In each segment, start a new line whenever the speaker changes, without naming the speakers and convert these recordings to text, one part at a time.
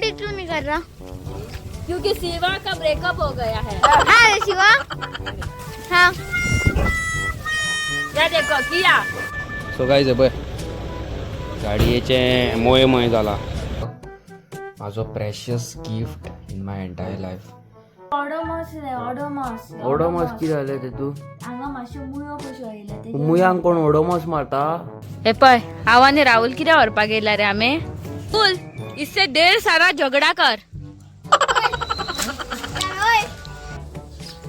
Comedy क्यों नहीं कर रहा?
क्योंकि शिवा का ब्रेकअप हो गया है।
हाँ रे शिवा, हाँ
क्या देखो किया
सो गाइज पळय गाडयेचे मोये जाला माझो precious gift in my entire life.
Odomos रे ओडोमॉस
ओडोमॉस कितें जालें ते तूं
हांगा मातशे मुयो कशो येयले ते
मुयांक कोण ओडोमॉस मारता?
हे पय हांव आनी राहुल कितें व्हरपाक गेला रे आमी? फुल इससे ढेर सारा झगड़ा कर.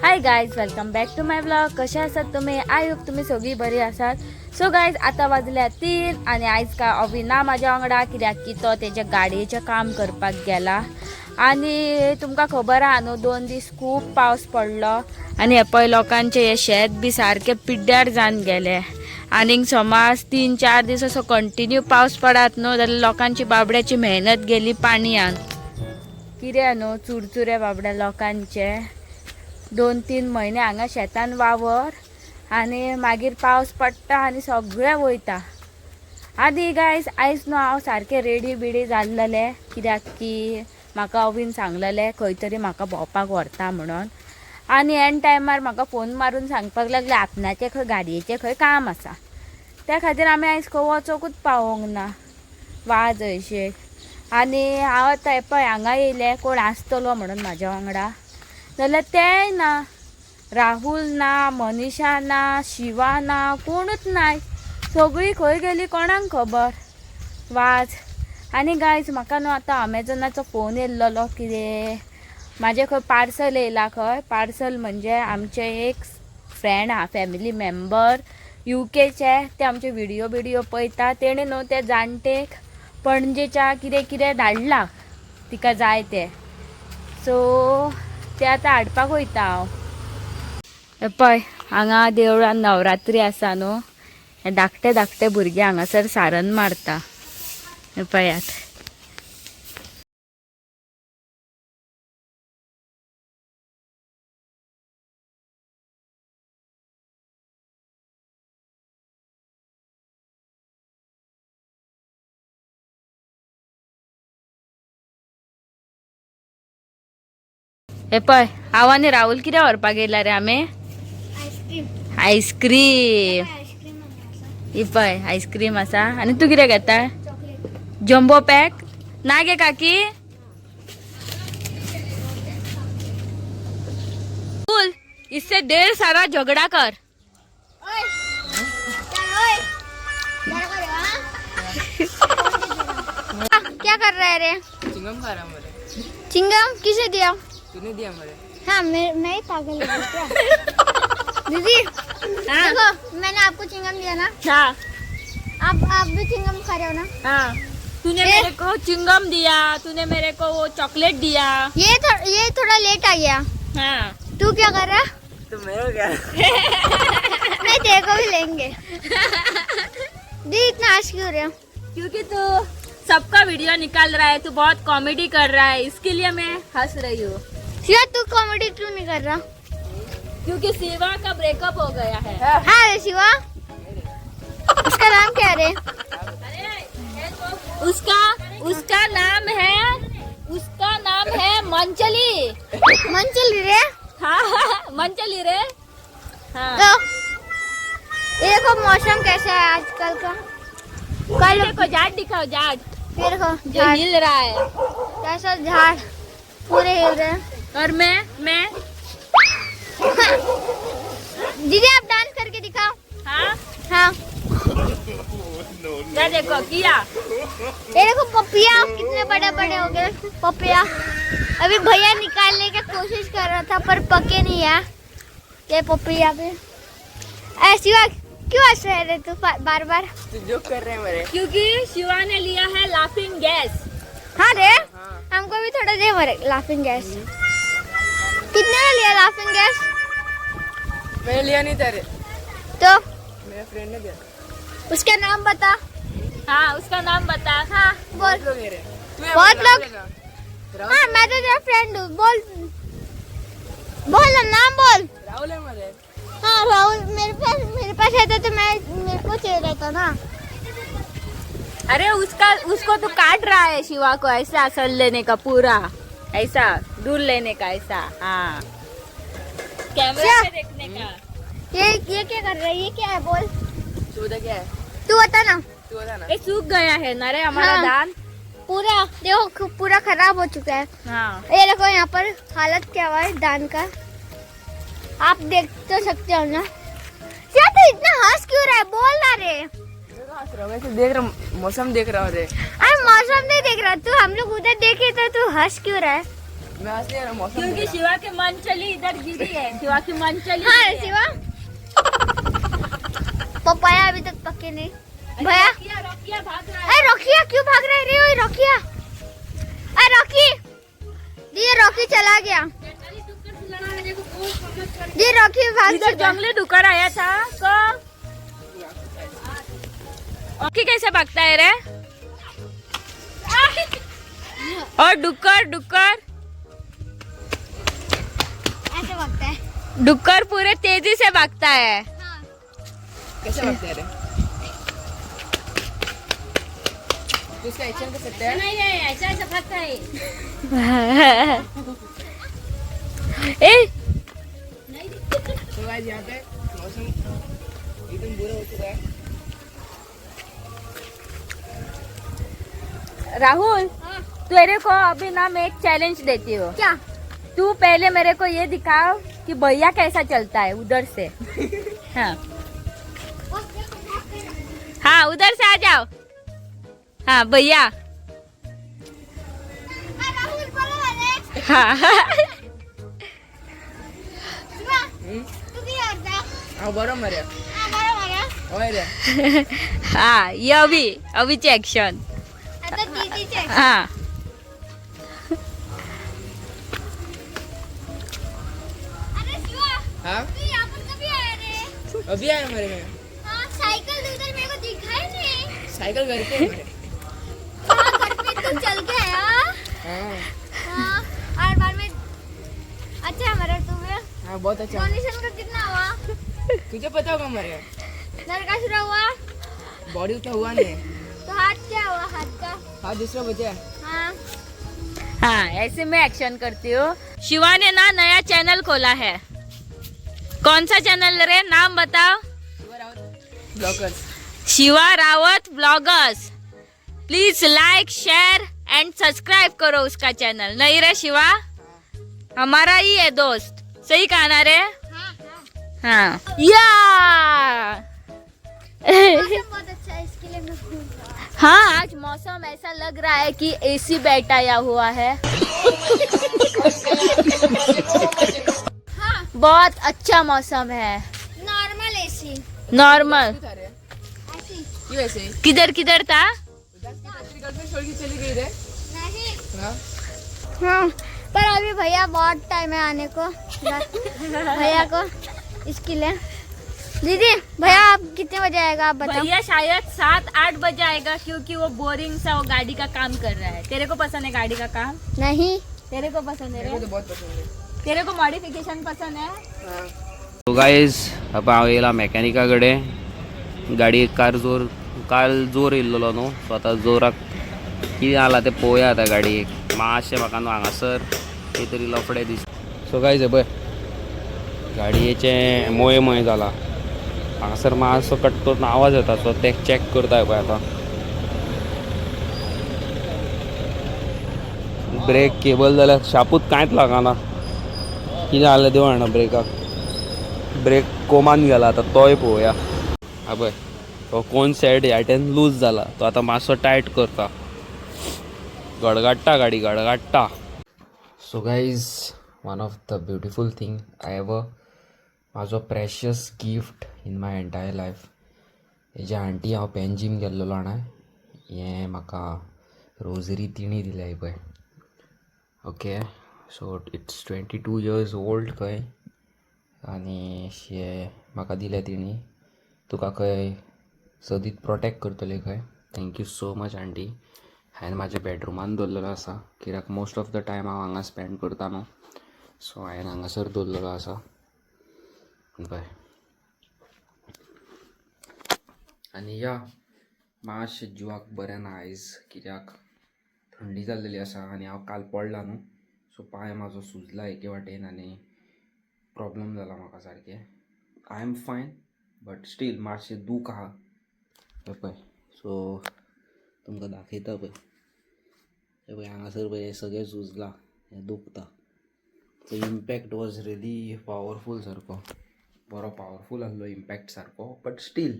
Hi guys, welcome back to my blog. कशे आसात तुमी? आय होप तुमी सगळीं बरी आसात. सो गायज, आतां वाजल्या 3 आनी आयज काय अवी ना म्हाज्या वांगडा, कित्याक की तो तेजे गाडयेचें काम करपाक गेला. आनी तुमकां खबर आहा न्हू, 2 दीस खूब पावस पडलो आनी हे पळय लोकांचे हे शेत बी सारके पिड्ड्यार जावन गेले. आनीक समज 3-4 दीस असो कंटिन्यू पावस पडत न्हू जाल्यार लोकांची बाबड्याची मेहनत गेली पाणयान. कितें न्हू, चुरचुरे बाबड्या लोकांचे 2-3 म्हयने हांगा शेतान वावर आनी मागीर पावस पडटा आनी सगळें वयता. आदी गायज, आयज न्हू हांव सारकें रेडी बिडी जाल्लेलें, कित्याक की म्हाका अवीन सांगलेलें खंय तरी म्हाका भोंवपाक व्हरता म्हणून. आनी एंड टायमार म्हाका फोन मारून सांगपाक लागले आपणाचें खंय गाडयेचें खंय काम आसा. त्या खातीर आमी आयज खंय वचोंकूच पावोंक ना वाज हयशे. आनी हांव आतां हे पळय हांगा येयलें, कोण आसतलो म्हणून म्हाज्या वांगडा, जाल्यार तेंय ना. राहुल ना, मनीषा ना, शिवा ना, कोणूच नाय. सगळीं खंय गेली कोणाक खबर वाज. आनी गायज, म्हाका न्हू आतां अमेझॉनाचो फोन येयल्लो, कितें म्हाजें खंय पार्सल येयला. खंय पार्सल म्हणजे आमचे एक फ्रेंड आहा, फॅमिली मेंबर UKचे, ते आमचे व्हिडिओ बिडिओ पळयता. तेणे न्हू ते जाणटेक पणजेच्या कितें कितें धाडला तिका जाय ते. सो ते आतां हाडपाक वयता हांव. हे पळय हांगा देवळान नवरात्री आसा न्हू, हे धाकटे धाकटे भुरगे हांगासर सारन मारता. हे पळयात. हे पळय हांव आनी राहुल कितें व्हरपाक गेला रे आमी?
आईस्क्रीम.
आईस्क्रीम.
आईस्क्रीम
ही पळय आईस्क्रीम आसा. आनी तू कितें घेता? जम्बो पॅक ना गे काकी. फुल इससे ढेर सारा झगड़ा कर.
क्या कर रहा है रे?
चिंगम खा रहा मेरे.
चिंगम किसे दिया?
तूने दिया मेरे.
हाँ, मैं ही पागल हूँ क्या? दीदी,
हाँ
देखो मैंने आपको चिंगम दिया ना,
हाँ
आप भी चिंगम खा रहे हो ना?
हाँ. तूने मेरे को चिंगम दिया, तूने मेरे को वो चॉकलेट दिया.
ये थोड़ा लेट आ गया.
हाँ.
तू क्या कर रहा?
तो मेरे क्या?
मैं तेरे को भी लेंगे. दीदी इतना हंस क्यों रहे हो?
क्योंकि तू सबका वीडियो निकाल रहा है, तू बहुत कॉमेडी कर रहा है, इसके लिए मैं हंस रही हूँ.
शिवा, तू कॉमेडी क्यों नहीं कर रहा?
क्योंकि शिवा का ब्रेकअप हो गया है.
हाँ रे शिवा, उसका नाम क्या रे?
उसका नाम है मंचली.
मंचली रे.
हाँ मंचली रे. हाँ.
तो ये देखो मौसम कैसा है आजकल का.
कल देखो झाड़ दिखाओ, झाड़
ये देखो
जो
झाड़,
हिल रहा है.
कैसा झाड़ पूरे हिल रहे हैं.
और मैं
दीदी आप डांस करके दिखाओ.
हाँ
हाँ,
क्या देखो किया.
ये देखो पपिया कितने बड़े बड़े हो गए. पपिया अभी भैया निकालने की कोशिश कर रहा था पर पके नहीं है ये पपिया पे. ऐसी बात क्यों हंस रहे रे तू बार बार?
तू जोक कर रहे हैं मेरे.
क्योंकि शिवा ने लिया है लाफिंग गैस.
हाँ रे, हमको भी थोड़ा दे मरे लाफिंग गैस. कितने ने लिया लाफिंग गैस?
मैंने लिया नहीं तेरे.
तो
मेरे फ्रेंड ने दिया.
उसका नाम बता.
हाँ उसका नाम बता.
हाँ बोल.
लोग मेरे.
बहुत लोग. हाँ मैं तो तेरा फ्रेंड हूँ. बोल बोल ना, नाम बोल.
राहुल है मेरे.
हाँ राहुल, मेरे पास रहता तो मैं मेरे को चाहिए रहता ना.
अरे उसको तो काट रहा है शिवा को, ऐसा सर लेने का पूरा, ऐसा दूर लेने का, ऐसा। हाँ, कैमरा पे देखने का।
ये क्या कर रहा है? ये क्या है बोल?
क्या है?
तू बता ना।
ये सूख गया है ना रे हमारा
हाँ।
धान।
पूरा देखो, पूरा खराब हो चुका है।
हाँ,
ये देखो यहाँ पर हालत क्या हुआ है धान का, आप देख तो सकते हो ना। क्या तू इतना हंस क्यों रहा है? बोल ना रे।
वैसे देख रहा, मौसम देख रहा हूँ रे।
अरे मौसम नहीं देख रहा तू, हम लोग उधर देखे तो तू हंस क्यों रहा है?
मैं हंस नहीं रहा, मौसम
क्योंकि
देख
शिवा की मन चली इधर गिरी है, शिवा की मन चली
हाँ
गिरी है।
शिवा, पपाया अभी तक पके नहीं। भैया
रोकिया भाग रहा है।
अरे रोकिया क्यों भाग रहा है रे? ओए रोकिया, अरे रॉकी जी, रॉकी चला गया जी, रॉकी भाग
इधर
चुका है।
जंगली डुक्कर आया था को। रॉकी कैसे भागता है रे? और डुक्कर
ऐसे भागता है।
डुक्कर पूरे तेजी से भागता है।
हाँ।
कैसे भागते हैं रे? तो इसका एक्शन कर सकते हैं?
नहीं ऐसा ऐसा भागता है। ए
तो गाइस यहाँ पे मौसम एकदम बुरा हो चुका है।
राहुल, तेरे को अभी ना मैं एक चैलेंज देती हूँ।
क्या?
तू पहले मेरे को ये दिखाओ कि भैया कैसा चलता है उधर से। हाँ हाँ, उधर से आ जाओ। हाँ भैया।
राहुल बोलो अरे।
हाँ
शिवा, तू भी आता।
हाँ बरोबर है।
बरोबर है।
ओए रे।
हाँ, ये अभी एक्शन।
आता दीदी चेक।
हाँ
अरे शिवा,
हाँ
तू यहाँ पर कभी आया रे?
अभी आया हमारे में।
हाँ, साइकिल उधर मेरे को दिखा ही नहीं।
साइकिल घर पे है हमारे।
हाँ, घर पे तू चल के आया।
हाँ
हाँ, और बाद में अच्छा है हमारा तुम्हें।
हाँ बहुत अच्छा।
डोनेशन का कितना हुआ?
तुझे पता होगा हमारे
नरकासुरा हुआ
बॉडी उतना हुआ नहीं है।
तो हाथ क्या हुआ? हाथ का।
हाँ दूसरा बचा है।
हाँ,
हाँ, ऐसे मैं एक्शन करती हूँ। शिवा ने ना नया चैनल खोला है। कौन सा चैनल रे? नाम बताओ।
Blockers.
Shiva Rawat bloggers. Please like, share end subscribe करो उसका चैनल। नहीं रे शिवा, हमारा ही है दोस्त। सही कहा ना रे?
हाँ, हाँ।
हाँ या
मौसम बहुत अच्छा है, इसके लिए मैं खुश हूँ।
हाँ, आज मौसम ऐसा लग रहा है कि एसी बैठाया हुआ है।
हाँ,
बहुत अच्छा मौसम है।
Normal AC
normal.
ऐसी
क्यों ऐसे?
किधर किधर था?
गर्लफ्रेंड छोड़ के चली गई रे।
नहीं।
हाँ
हाँ, पर अभी भैया बहुत टाइम है आने को भैया को, इसके लिए। दीदी भैया आप कितने बजे आएगा आप बताओ?
भैया शायद 7-8 बजे आएगा, क्योंकि वो बोरिंग सा वो गाड़ी का काम कर रहा है। तेरे को पसंद है गाड़ी का काम?
नहीं।
तेरे को पसंद है
मेरे को
रे?
तो बहुत पसंद है।
तेरे को मॉडिफिकेशन पसंद है?
हाँ
सो गायज आपण हांव मेकॅनिका कडेन गाडी काल जोर येयल्लो न्हू, सो आतां जोराक कितें जालां तें पळोवया आतां गाडयेक। मातशें म्हाका न्हू हांगासर कितें तरी लफडे दिसता। सो गायज हे पळय गाडयेचें मोय जाला। हांगासर मातसो कट्टून आवाज येता, सो ते चॅक करता पळय आतां। ब्रेक केबल जाल्यार शापूत कांयच लागना। कितें जालें देव जाणा ब्रेकाक। ब्रेक कोमान गेला, आतां तोय पळोवया। हा पळय तो कोन सेट ह्याटेन लूज जाला, तो आतां मातसो टायट करता। गडगडटा गाडी, गडगडटा। So guys one of the beautiful thing I have म्हाजो precious gift in my entire life. हेजे आंटी हांव पेनजीम गेल्लो जाणा, हें म्हाका रोजरी तिणी दिल्या ही पळय। Okay, so it's 22 years old खंय, आनी हे म्हाका दिल्या तिणी। तुका खंय सदीत प्रोटेक्ट करतले खंय। Thank you so much aunty. हांवें म्हाज्या बेडरुमान दवरलेलो आसा, कित्याक मोस्ट ऑफ द टायम हांव हांगा स्पेंड करता न्हू, सो हांवें हांगासर दवरलेलो आसा पळय। आनी या मातशें जिवाक बरें ना आयज कित्याक थंडी जाल्लेली आसा आनी हांव काल पडला न्हू सो पांय म्हाजो सुजला एके वाटेन आनी प्रॉब्लम जाला म्हाका सारकें. आय एम फायन बट स्टील मातशें दूख आहा हें पळय. सो तुमकां दाखयता पळय, हें पळय हांगासर पळय हें सगळें सुजलां, हें दुखता. The impact was really powerful सारको, बरो पावरफूल आसलो इम्पॅक्ट सारको. But still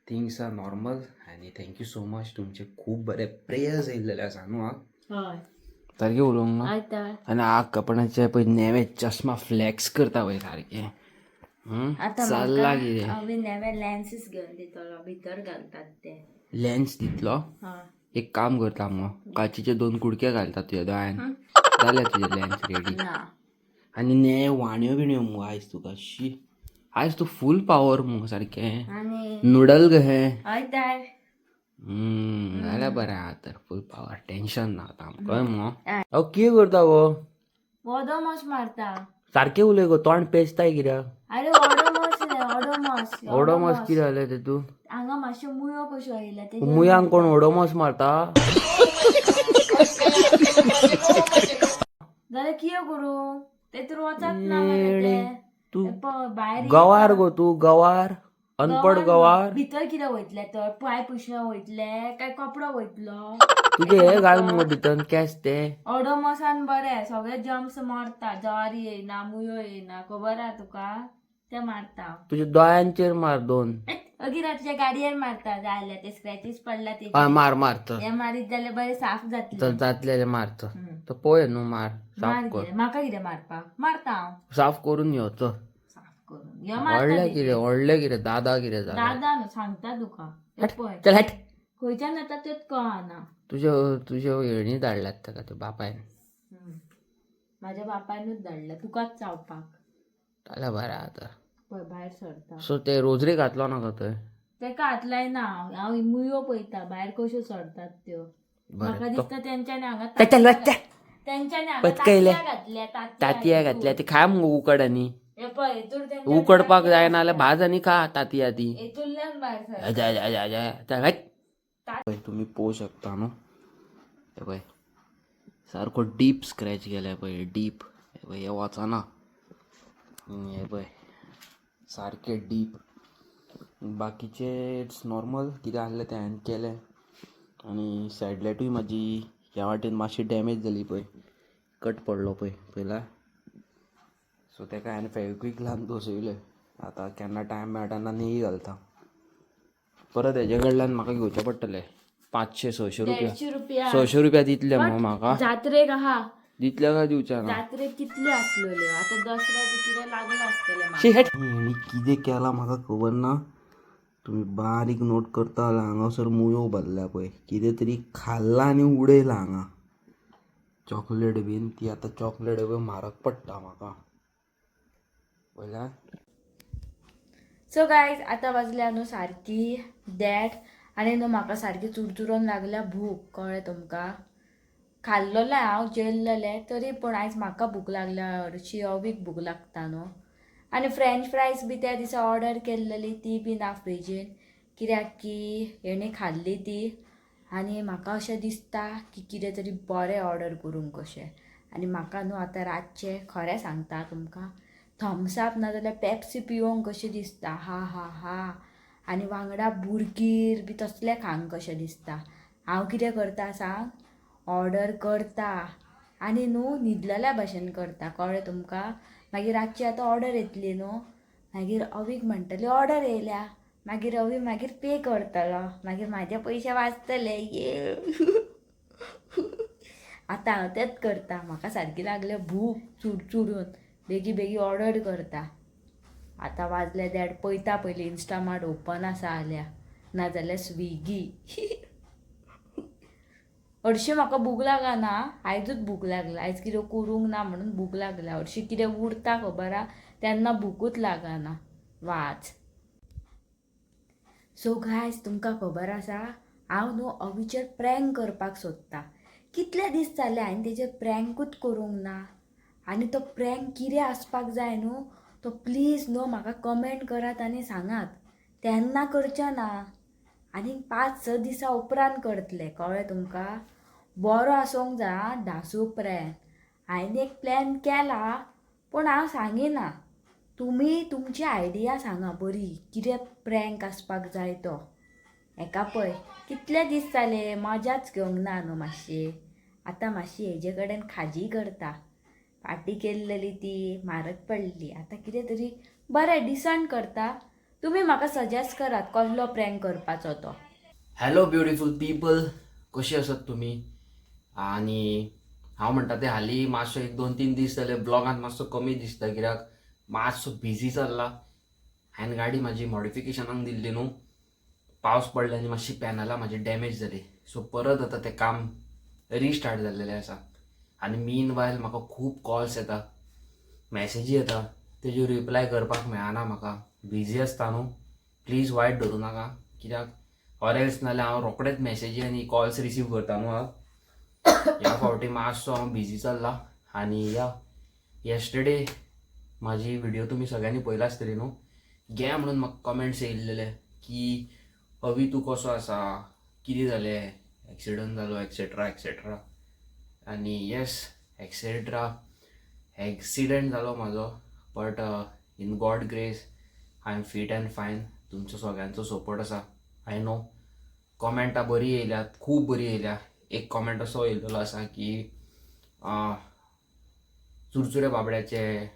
things are normal आनी थँक्यू सो मच. तुमचे खूब बरे प्रेयर्स येयल्लेले आसा न्हू
हय
सारकें उलोवंक ना.
आयता
आनी आकपणाचे पळय नेवे चश्मा फ्लॅक्स करता पळय सारकें.
आतां
चल्ला कितें
हांवें नवे लेन्सीस घेवन दितलो, भितर घालतात ते.
लेन्स दितलो.
हय
एक काम करता मग काचीचे 2 कुडके घालता तुज्या दोळ्यान जाल्या तुजे लेन्स रेडी.
ना
आनी ने वाण्यो बिण्यो मगो आयज तुका शी आयज तूं फूल पावर मगो सारकें
आनी
नूडल कशें
आयतार
जाल्यार बरें आहा तर फूल पावर टेन्शन ना आतां कळ्ळें मगो. कितें करता गो
ओडोमॉस मारता.
सारकें उलय गो तोंड पेजताय कित्याक.
अरे ओडोमॉस रे ओडोमॉस.
ओडोमॉस कितें जालें तेतून
हांगा मातशे मुयो कश्यो येयल्या ते
मुयांक कोण ओडोमॉस मारता.
जाल्यार कितें करूं तेतून वचत ना मरे ते.
तूं
पळय भायर
गवार गो तूं गवार अनपड गवार.
भितर कितें वयतले तर पाय पुसणं वयतले काय कपडो वयतलो.
तुजे हे घाल मगो भितर केस ते.
ओडोमॉसान बरें सगळे जम्स मारता, जवारी येयना मुयो येयना खबर आहा तुका. ते मारता
तुझ्या दोळ्यांचेर मार 2.
अगीर तुज्या गाडयेर मारता जाल्यार ते स्क्रॅचीस पडला ते
मार मारत
हे मारीत जाल्यार बरें साफ जातले.
जातले मारत तर पळय न्हू मार साफ कर.
म्हाका कितें मारपाक मारता हांव
साफ करून यो चल.
साफ करून यो मारता.
व्हडले कितें दादा कितें जालें.
दादा न्हू सांगता तुका. हे पळय
चल हट.
खंयच्यान येता तेच कळना.
तुज्यो येणी धाडल्यात ताका त्या बापायन.
म्हाज्या बापायनूच धाडला तुकाच चावपाक.
जाल्यार बरें आहा तर.
पळय भायर सरता.
सो ते रोजरी घातलो नाका थंय.
तेका हातलाय ना हांव मुयो पळयता भायर कश्यो सरतात त्यो. म्हाका दिसता तेंच्यानी हांगा तेंच्यानी हांगा तांतयां घातल्या.
तांतयां घातल्या ती खाय मगो उकड आनी
हे पळय हेतून तेंच्यानी
उकडपाक जायना जाल्यार भाज आनी खा तांतयां ती.
हेतूंतल्यान भायर सर.
तुम्ही पोवू शकता न्हू हे पळय सारको डीप स्क्रॅच केल्या पळय डीप. हे पळय हे वचना हे पळय सारके डीप. बाकीचे इट्स नॉर्मल कितें आहलें तें हांवें केलें. आनी सॅडलायटूय म्हाजी ह्या वाटेन मातशी डॅमेज जाली पळय कट पडलो पळय पळयला. सो तेका हांवें फेविक्वीक लावन बसयलें. आतां केन्ना टायम मेळटा तेन्ना नेई घालता. परत हेजे कडल्यान म्हाका घेवचें पडटलें 500-600 रुपया. 600 रुपया दितले मगो म्हाका.
जात्रेक आहा
दितले काय दिवच्या ना.
जात्रेक कितले आसलेल्यो आतां दसऱ्याक कितें लागलं आसतलें म्हाका.
शी हट. हेणी कितें केलां म्हाका खबर ना. तुमी बारीक नोट करता जाल्यार हांगासर मुयो भरल्या पळय कितें तरी खाल्लां आनी उडयलां हांगा. चॉकलेट बीन ती आतां चॉकलेट म्हारग पडटा म्हाका पळयला.
सो गायज आतां वाजल्या न्हू सारकी डॅट आनी न्हू म्हाका सारकी चुरचुरोन लागल्या भूक कळ्ळें तुमकां. खाल्लोलें हांव जेल्लेलें तरी पूण आयज म्हाका भूक लागल्या हरशी अवीक भूक लागता न्हू. आनी फ्रेंच फ्रायज बी त्या दिसा ऑर्डर केल्लेली ती बी ना फ्रिजीन कित्याक की हेणी खाल्ली ती. आनी म्हाका अशें दिसता की कितें तरी बरें ऑर्डर करूंक कशें. आनी म्हाका न्हू आतां रातचें खरें सांगता तुमकां थम्सअप नाजाल्यार पेप्सी पिवंक कशें दिसता. हा हा हा. आनी वांगडा बुरगीर बी तसलें खावंक कशें दिसता. हांव कितें करता सांग ऑर्डर करता आनी न्हू न्हिदलेल्या भशेन करता कळ्ळें तुमकां. मागीर रातची आतां ऑर्डर येतली न्हू मागीर अवीक म्हणटली ऑर्डर येयल्या. मागीर अवी मागीर पे करतलो मागीर म्हाजे पयशे वाचतले ये. आतां हांव तेंच करता. म्हाका सारकी लागल्या भूक चुरचुरून बेगी बेगी ऑर्डर करता. आतां वाजले 1:30 पळयता पयलीं इंस्टामार्ट ओपन आसा जाल्यार नाजाल्यार स्विगी. हरशी म्हाका भूक लागना आयजूच भूक लागला. आयज कितें करूंक ना म्हणून भूक लागला. हरशी कितें उरता खबर आहा तेन्ना भूकूच लागना वाज. सो गायज तुमकां खबर आसा हांव न्हू अवीचेर प्रँक करपाक सोदता. कितले दीस जाले हांवें तेजेर प्रँकूच करूंक ना. आनी तो प्रँक कितें आसपाक जाय न्हू तो प्लीज न्हू म्हाका कमेंट करात आनी सांगात. तेन्ना करचें ना आनी 5-6 दिसा उपरांत करतले, कळ्ळें तुमकां. बरो आसूंक जाय ढासू प्रँक. हांवें एक प्लॅन केला पूण हांव सांगिना. तुमी तुमची आयडिया सांगा बरी, कितें प्रँक आसपाक जाय तो. हेका पळय कितले दीस जाले मजाच घेवंक ना न्हू मातशी. आतां मातशी हेजे कडेन खाजी करता. पार्टी केल्लेली ती म्हारग पडली, आतां कितें तरी बरें डिसंट करता. तुमी म्हाका सजेस्ट करात कसलो प्रँक करपाचो तो.
हॅलो ब्युटिफूल पीपल, कशी आसात तुमी. आणि हांव म्हणटा ते हालीं मातसो 1-2-3 दीस जाले ब्लॉगांत मातसो कमी दिसता, कित्याक मातसो बिजी चल्ला. हांवें गाडी म्हाजी मॉडिफिकेशनाक दिल्ली न्हू, पावस पडला आनी मातशी पॅनलां म्हाजी डॅमेज जाली. सो परत आतां तें काम रिस्टार्ट जाल्लेलें आसा. आनी मीन वायल म्हाका खूब कॉल्स येता, मॅसेजी येता, तेजेर रिप्लाय करपाक मेळना म्हाका. बिजी आसता न्हू, प्लीज वायट धरूं नाका, कित्याक ऑरेल्स नाल्यार हांव रोखडेच मॅसेजी आनी कॉल्स रिसीव करता न्हू हांव. ह्या फावटी मातसो हांव बिजी चल्ला. आनी येस्टरडे म्हाजी व्हिडिओ तुमी सगळ्यांनी पळयला आसतली न्हू. घे म्हणून म्हाका कमेंट्स येयल्लेले की अवी तूं कसो आसा, कितें जालें, एक्सिडंट जालो एक्सेट्रा एक्सेट्रा. आनी येस, एक्सिडंट जालो म्हाजो, but in God grace I am fit and fine. तुमचो सगळ्यांचो सपोर्ट आसा, आय नो. कॉमेंटां बरी येयल्यात, खूब बरी येयल्या. एक कॉमेंट असो येयल्लो आसा की चुरचुरे बाबड्याचे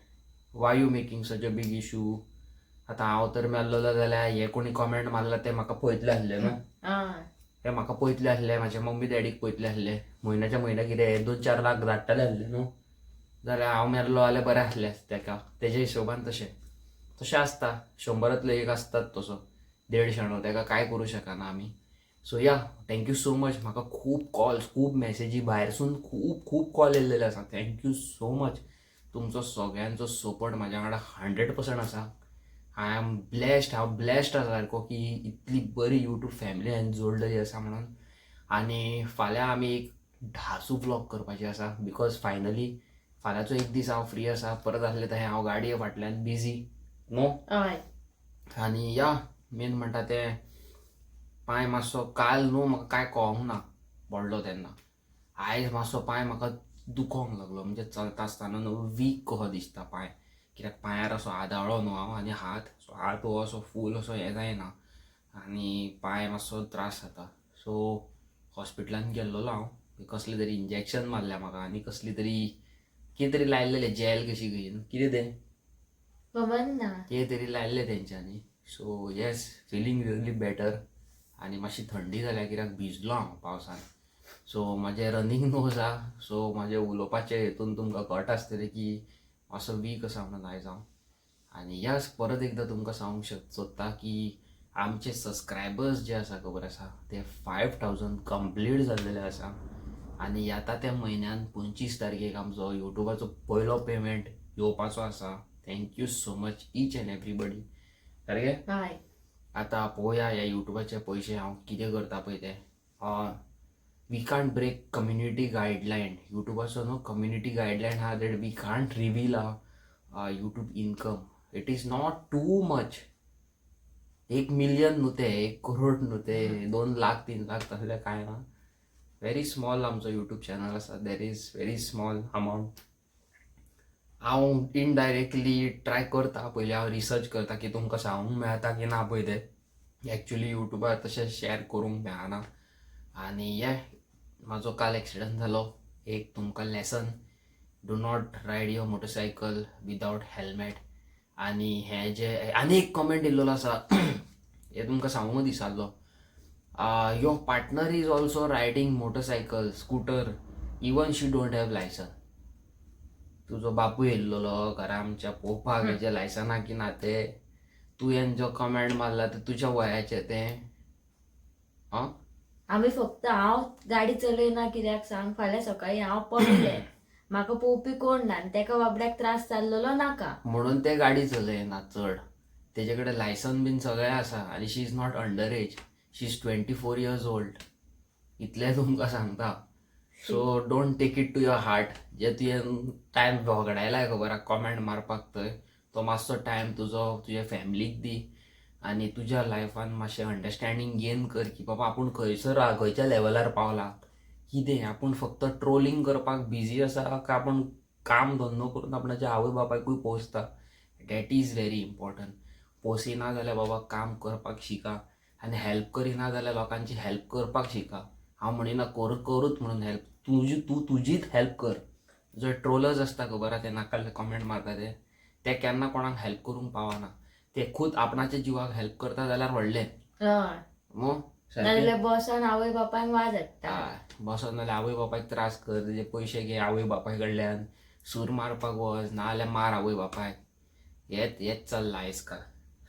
why you making such a big issue. आतां हांव तर मेल्लोलो जाल्यार हे कोणी कॉमेंट मारला ते म्हाका पळयतले आसले न्हू. ते म्हाका पळयतले आसले, म्हाजे मम्मी डॅडीक पळयतले आसले. म्हयन्याच्या म्हयन्या कितें 2-4 लाख धाडटले आसले न्हू. जाल्यार हांव मेल्लो जाल्यार बरें आसलें तेका, तेजे हिशोबान तशें आसता. 100तलो एक आसतात तसो 150 तेका कांय करूं शकना आमी. So thank you so much. म्हाका खूब कॉल्स, खूब मॅसेजी भायरसून खूब कॉल येयल्लेले आसा. Thank you so much. तुमचो सगळ्यांचो सपोर्ट म्हाज्या वांगडा 100% आसा. आय एम ब्लेस्ड, हांव ब्लेस्ड आसा सारको की इतली बरी यूट्यूब फॅमिली हांवें जोडलेली आसा म्हणून. आनी फाल्यां आमी एक ढासू व्लॉग करपाचे आसा, बिकॉज फायनली फाल्यांचो एक दीस हांव फ्री आसा. परत आसले थंय हांव गाडये फाटल्यान बिजी नो. आनी मेन म्हणटा तें पांय मातसो काल न्हू म्हाका कांय कळोंक ना पडलो तेन्ना. आयज मातसो पांय म्हाका दुखोंक लागलो, म्हणजे चलता आसतना न्हू वीक कसो दिसता पांय. कित्याक पांयार असो आदाळ्ळो न्हू हांव, आनी हात हो असो फूल असो हें जायना, आनी पांय मातसो त्रास जाता. सो हॉस्पिटलांत गेल्लोलो हांव. कसलें तरी इंजेक्शन मारल्या म्हाका, आनी कसली तरी कितें तरी लायल्लेलें जॅल कशी घेवन, कितें तें
खबर ना,
कितें तरी लायल्लें तेंच्यांनी. So yes, feeling really better. आनी मातशी थंडी जाल्या कित्याक भिजलो हांव पावसान. सो म्हाजें रनींग नोज आहा, सो म्हाजें उलोवपाचें हितून तुमकां कळटा आसतलें की मातसो वीक आसा म्हणून आयज हांव. आनी परत एकदां तुमकां सांगूंक सोदता की आमचे सबस्क्रायबर्स जे आसा खबर आसा ते 5000 कंप्लीट जाल्लेले आसा. आनी येता त्या म्हयन्यान 25 तारखेक आमचो युट्यूबाचो पयलो पेमेंट येवपाचो आसा. Thank you so much each end everybody. सारकें. आतां पळोवया ह्या युट्यूबाचे पयशे हांव कितें करता पळय ते. We can't break community guideline. युट्यूबाचो न्हू कम्युनिटी गायडलायन आहा that we can't reveal YouTube income. It is not too much. 1 million न्हू ते, 1 करोड न्हू ते, 2 लाख 3 लाख तसलें कांय ना. व्हेरी स्मॉल आमचो युट्यूब चॅनल आसा. That is very small amount. हांव इनडायरेक्टली ट्राय करता, पयलीं हांव रिसर्च करता की तुमकां सांगूंक मेळटा की ना पळय तें. एक्चुली युट्यूबार तशें शेअर करूंक मेळना. आनी म्हाजो काल एक्सिडंट जालो. एक तुमकां lesson, do not ride your motorcycle without helmet. आनी हें जे आनी एक कमेंट येयल्लो आसा हें तुमकां सांगूंक दिसारलो. Your partner is also riding motorcycle, scooter, even she don't have licence. तुजो बापूय येयल्लो घरा आमच्या पळोवपाक हेजें लायसना की ना तें. तुवें जो कमेंट मारला ते तुज्या वयाचें तें.
आमी फक्त हांव गाडी चलयना कित्याक सांग, फाल्यां सकाळीं हांव पडलें, म्हाका पळोवपी कोण ना, आनी तेका बाबड्याक त्रास जाल्लो नाका
म्हणून ते गाडी चलयना चड. तेजे कडेन लायसन बीन सगळें आसा. आनी she is not under age, she is 24 years old. इतलें तुमकां सांगता. So don't take it to your heart. जे तुवें टायम वगडायलाय खबर आहा कॉमेंट मारपाक थंय, तो मातसो टायम तुजे फॅमिलीक दी. आनी तुज्या लायफान मातशें अंडरस्टँडींग गेन कर की बाबा आपूण खंयसर खंयच्या लेवलार पावला, कितें आपूण फक्त ट्रोलिंग करपाक बिजी आसा काय आपूण काम धंदो करून आपणाच्या आवय बापायकूय पोसता. That is very important. पोसिना जाल्यार बाबा काम करपाक शिका आनी हेल्प करिना जाल्यार लोकांची हेल्प करपाक शिका. हांव म्हणिना करूच म्हणून हेल्प, तूं तुजीच हेल्प कर. जो ट्रोलर्स आसता खबर आहा ते नाकाल्ले कॉमेंट मारता ते केन्ना कोणाक हेल्प करूंक पावना. ते खूद आपणाच्या जिवाक हेल्प करता जाल्यार व्हडलें मग
नाजाल्यार बॉसान आवय बापायक वाज हाडटा.
बसोन नाल्यार आवय बापायक त्रास कर, तेजे पयशे घे आवय बापाय कडल्यान, सूर मारपाक वच नाजाल्यार मार आवय बापायक. हेच चल्लां आयज काल.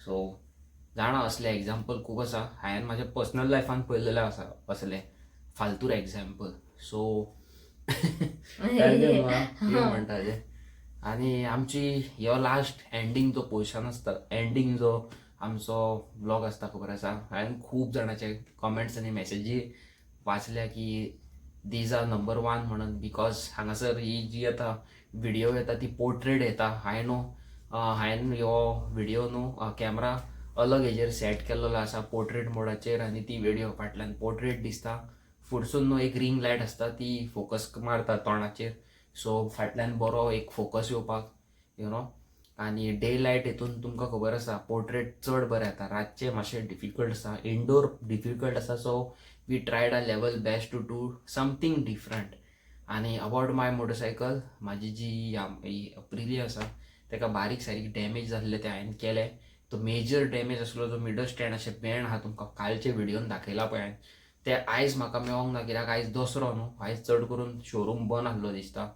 सो जाणा असले एग्जाम्पल खूब आसा. हांवें म्हाज्या पर्सनल लायफान पळयलेले आसा असले फालतूर एग्जाम्पल. सो म्हणटा ते. आनी आमची ह्यो लास्ट एंडींग जो पोर्शन आसता, एंडींग जो आमचो ब्लॉग आसता खबर आसा, हांवें खूब जाणांचे कॉमेंट्स आनी मेसेजी वाचल्या की दीज आर नंबर 1 म्हणून. बिकॉज हांगासर ही जी आतां व्हिडियो येता ती पोर्ट्रेट येता. हांवें ह्यो व्हिडियो न्हू कॅमरा अलग हेजेर सेट केल्लो आसा पोर्ट्रेट मोडाचेर, आनी ती व्हिडियो फाटल्यान पोर्ट्रेट दिसता. फुडसून न्हू एक रिंग लायट आसता ती फोकस मारता तोंडाचेर, सो फाटल्यान बरो एक फोकस येवपाक आनी डे लायट हितून तुमकां खबर आसा पोर्ट्रेट चड बरें येता. रातचे मातशें डिफिकल्ट आसा, इनडोर डिफिकल्ट आसा. So we tried a level best to do something different. आनी अबावट माय मोटरसायकल, म्हाजी जी अप्रिलिया आसा तेका बारीक सारीक डॅमेज जाल्ले ते हांवें केले. तो मेजर डॅमेज आसलो जो मिडल स्टँड अशें बँड आहा तुमकां कालचे व्हिडियोन दाखयला पळय हांवें, ते आयज म्हाका मेळोंक ना. कित्याक आयज दसरो न्हू, आयज चड करून शोरूम बंद आसलो दिसता.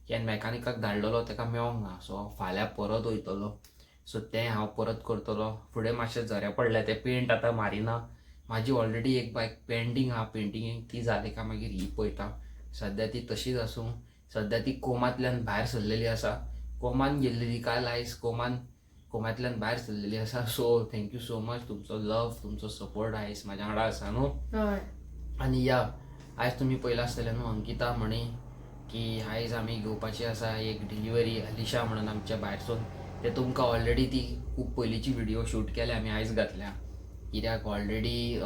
हांवें मॅकानिकाक धाडलेलो तेका मेळोंक ना. सो फाल्यां परत वयतलो. सो तें हांव परत करतलो. फुडें मातशें झरे पडले, ते पेंट आतां मारिना. म्हाजी ऑलरेडी एक बायक पेंडींग आहा पेंटिंगेक, ती जाली काय मागीर ही पळयता. सद्या ती तशीच आसूं. सद्या ती कोमांतल्यान भायर सरलेली आसा. कोमान गेल्लेली काल, आयज कोमांतल्यान भायर सरलेली आसा. सो थँक्यू सो मच तुमचो लव, तुमचो सपोर्ट आयज म्हाज्या वांगडा आसा न्हू. आनी आयज तुमी पयला आसतलें न्हू अंकिता म्हणी की आयज आमी घेवपाची आसा एक डिलिव्हरी अलिशा म्हणून आमच्या भायरसून. ते तुमकां ऑलरेडी ती खूब पयलींची व्हिडियो शूट केल्या आमी आयज घातल्या. कित्याक ऑलरेडी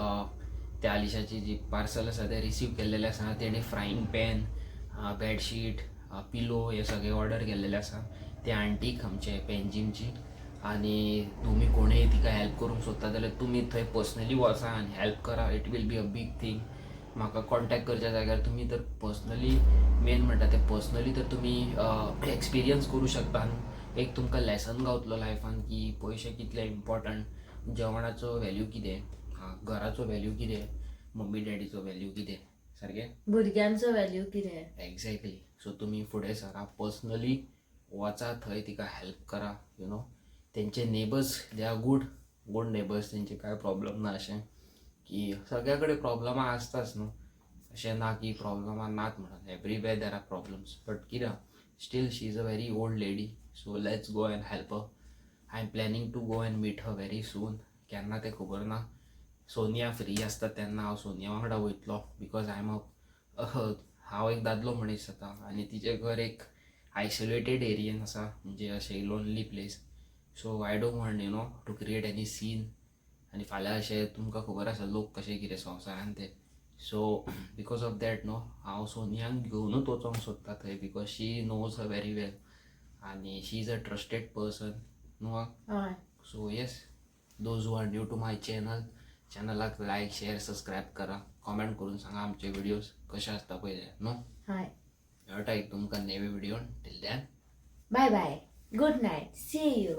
त्या अलिशाची जी पार्सल आसा ते रिसीव केल्लेले आसा. तेणी फ्रायींग पॅन, बेडशीट, पिलो हे सगळे ऑर्डर केल्लेले आसा. ते आंटीक आमचे पेनजीमची. आनी तुमी कोणूय तिका हेल्प करूंक सोदता जाल्यार तुमी थंय पर्सनली वचा आनी हेल्प करा. It will be a big thing. म्हाका कॉन्टॅक्ट करच्या जाग्यार तुमी तर पर्सनली मेन म्हणटा ते पर्सनली तर तुमी एक्सपिरियन्स करूं शकता. एक तुमकां लेसन गावतलो लायफान की पयशे कितले इम्पॉर्टंट, जेवणाचो व्हॅल्यू कितें, घराचो व्हॅल्यू कितें, मम्मी डॅडीचो व्हॅल्यू कितें, सारकें
भुरग्यांचो व्हॅल्यू कितें.
एक्झॅक्टली. सो तुमी फुडें सरा, पर्सनली वचा थंय, तिका हेल्प करा. तेंचे neighbours they are good neighbours. तेंचे कांय प्रॉब्लम ना. अशें की सगळ्या कडेन प्रॉब्लमां आसताच न्हू. अशें ना की प्रॉब्लमां नात म्हणून. Everywhere there are problems. But कित्याक still she is a very old lady. So let's go and help her. I am planning to go and meet her very soon. केन्ना तें खबर ना. सोनिया फ्री आसता तेन्ना हांव सोनिया वांगडा वयतलो. बिकॉज हांव एक दादलो मनीस जाता आनी तिचें घर एक आयसोलेटेड एरियेन आसा, म्हणजे अशें lonely place. So I don't want to create any scene. आनी फाल्यां अशें तुमकां खबर आसा लोक कशें कितें संवसारान ते. सो बिकॉज ऑफ दॅट हांव सोनियांक घेवनूच वचोंक सोदता थंय. Because she knows her very well आनी she is a trusted person न्हू. So yes, those who are new to my चॅनलाक लायक, शेअर, सबस्क्रायब करा. कॉमेंट करून सांगा आमचे व्हिडियोज कशे आसता पळय न्हू. मेळटा एक तुमकां नेवे व्हिडियोन. Till then
bye bye, good night, see you.